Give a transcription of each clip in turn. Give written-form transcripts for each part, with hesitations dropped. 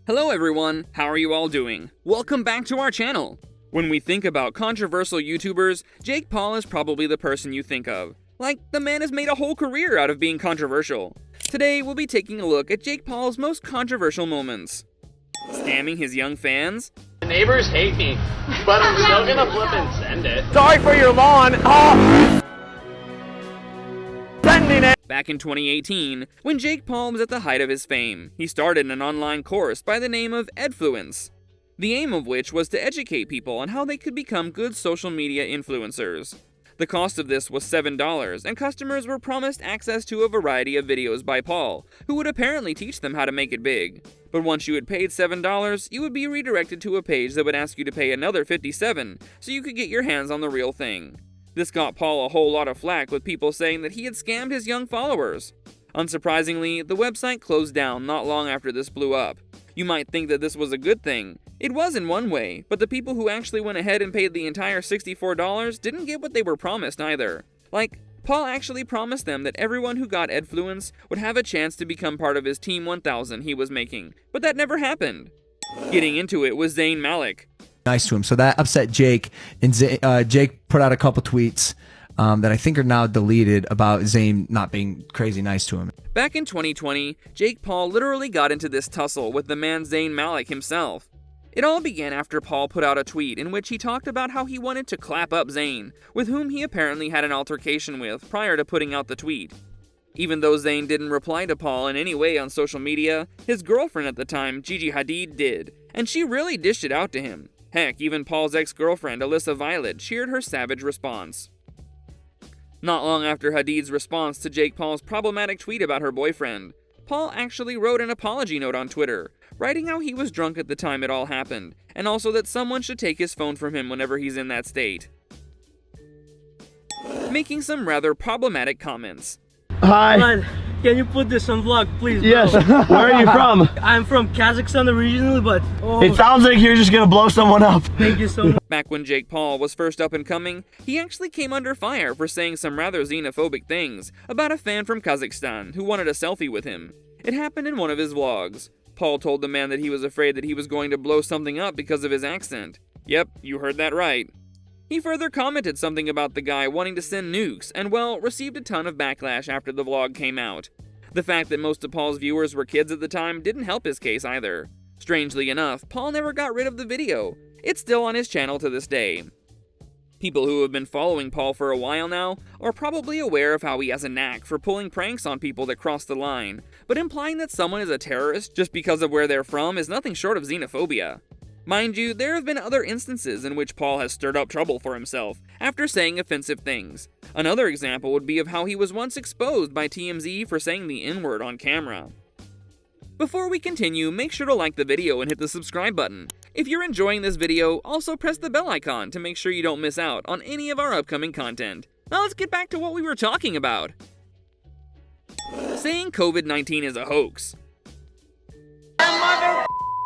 Hello everyone, how are you all doing? Welcome back to our channel! When we think about controversial YouTubers, Jake Paul is probably the person you think of. Like, the man has made a whole career out of being controversial. Today, we'll be taking a look at Jake Paul's most controversial moments. Scamming his young fans? The neighbors hate me, but I'm still gonna flip and send it. Sorry for your lawn. Oh. Sending it. Back in 2018, when Jake Paul was at the height of his fame, he started an online course by the name of Edfluence, the aim of which was to educate people on how they could become good social media influencers. The cost of this was $7, and customers were promised access to a variety of videos by Paul, who would apparently teach them how to make it big. But once you had paid $7, you would be redirected to a page that would ask you to pay another $57, so you could get your hands on the real thing. This got Paul a whole lot of flack, with people saying that he had scammed his young followers. Unsurprisingly, the website closed down not long after this blew up. You might think that this was a good thing. It was in one way, but the people who actually went ahead and paid the entire $64 didn't get what they were promised either. Like, Paul actually promised them that everyone who got Edfluence would have a chance to become part of his Team 1000 he was making, but that never happened. Getting into it was Zayn Malik. Nice to him, so that upset Jake, and Jake put out a couple tweets that I think are now deleted about Zayn not being crazy nice to him. Back in 2020, Jake Paul literally got into this tussle with the man Zayn Malik himself. It all began after Paul put out a tweet in which he talked about how he wanted to clap up Zayn, with whom he apparently had an altercation with prior to putting out the tweet. Even though Zayn didn't reply to Paul in any way on social media, his girlfriend at the time, Gigi Hadid, did, and she really dished it out to him. Heck, even Paul's ex-girlfriend, Alyssa Violet, cheered her savage response. Not long after Hadid's response to Jake Paul's problematic tweet about her boyfriend, Paul actually wrote an apology note on Twitter, writing how he was drunk at the time it all happened, and also that someone should take his phone from him whenever he's in that state. Making some rather problematic comments. Hi. Man, can you put this on vlog, please? Bro? Yes. Where are you from? I'm from Kazakhstan originally, but It sounds like you're just gonna blow someone up. thank you so much. Back when Jake Paul was first up and coming, he actually came under fire for saying some rather xenophobic things about a fan from Kazakhstan who wanted a selfie with him. It happened in one of his vlogs. Paul told the man that he was afraid that he was going to blow something up because of his accent. Yep, you heard that right. He further commented something about the guy wanting to send nukes, and well, received a ton of backlash after the vlog came out. The fact that most of Paul's viewers were kids at the time didn't help his case either. Strangely enough, Paul never got rid of the video. It's still on his channel to this day. People who have been following Paul for a while now are probably aware of how he has a knack for pulling pranks on people that cross the line, but implying that someone is a terrorist just because of where they're from is nothing short of xenophobia. Mind you, there have been other instances in which Paul has stirred up trouble for himself after saying offensive things. Another example would be of how he was once exposed by TMZ for saying the N-word on camera. Before we continue, make sure to like the video and hit the subscribe button. If you're enjoying this video, also press the bell icon to make sure you don't miss out on any of our upcoming content. Now let's get back to what we were talking about. Saying COVID-19 is a hoax.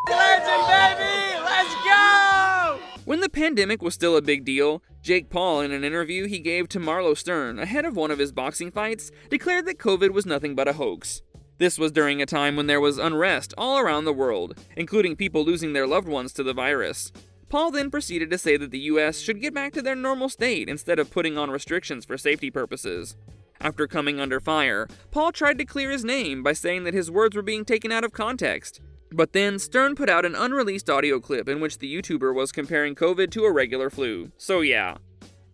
Legend, baby! Let's go! When the pandemic was still a big deal, Jake Paul, in an interview he gave to Marlo Stern ahead of one of his boxing fights, declared that COVID was nothing but a hoax. This was during a time when there was unrest all around the world, including people losing their loved ones to the virus. Paul then proceeded to say that the US should get back to their normal state instead of putting on restrictions for safety purposes. After coming under fire, Paul tried to clear his name by saying that his words were being taken out of context. But then, Stern put out an unreleased audio clip in which the YouTuber was comparing COVID to a regular flu. So yeah.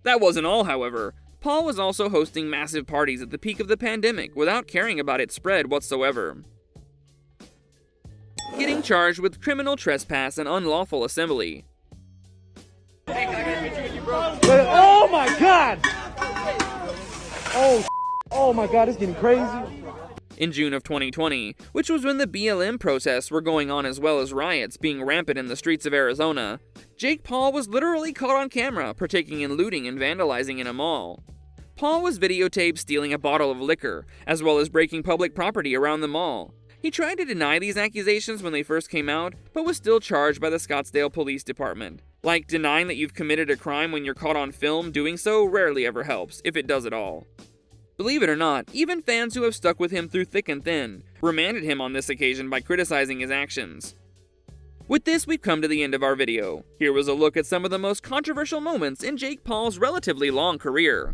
That wasn't all, however. Paul was also hosting massive parties at the peak of the pandemic without caring about its spread whatsoever. Getting charged with criminal trespass and unlawful assembly. Oh my god! Oh my god, it's getting crazy. In June of 2020, which was when the BLM protests were going on as well as riots being rampant in the streets of Arizona, Jake Paul was literally caught on camera partaking in looting and vandalizing in a mall. Paul was videotaped stealing a bottle of liquor, as well as breaking public property around the mall. He tried to deny these accusations when they first came out, but was still charged by the Scottsdale Police Department. Like, denying that you've committed a crime when you're caught on film doing so rarely ever helps, if it does at all. Believe it or not, even fans who have stuck with him through thick and thin remanded him on this occasion by criticizing his actions. With this, we've come to the end of our video. Here was a look at some of the most controversial moments in Jake Paul's relatively long career.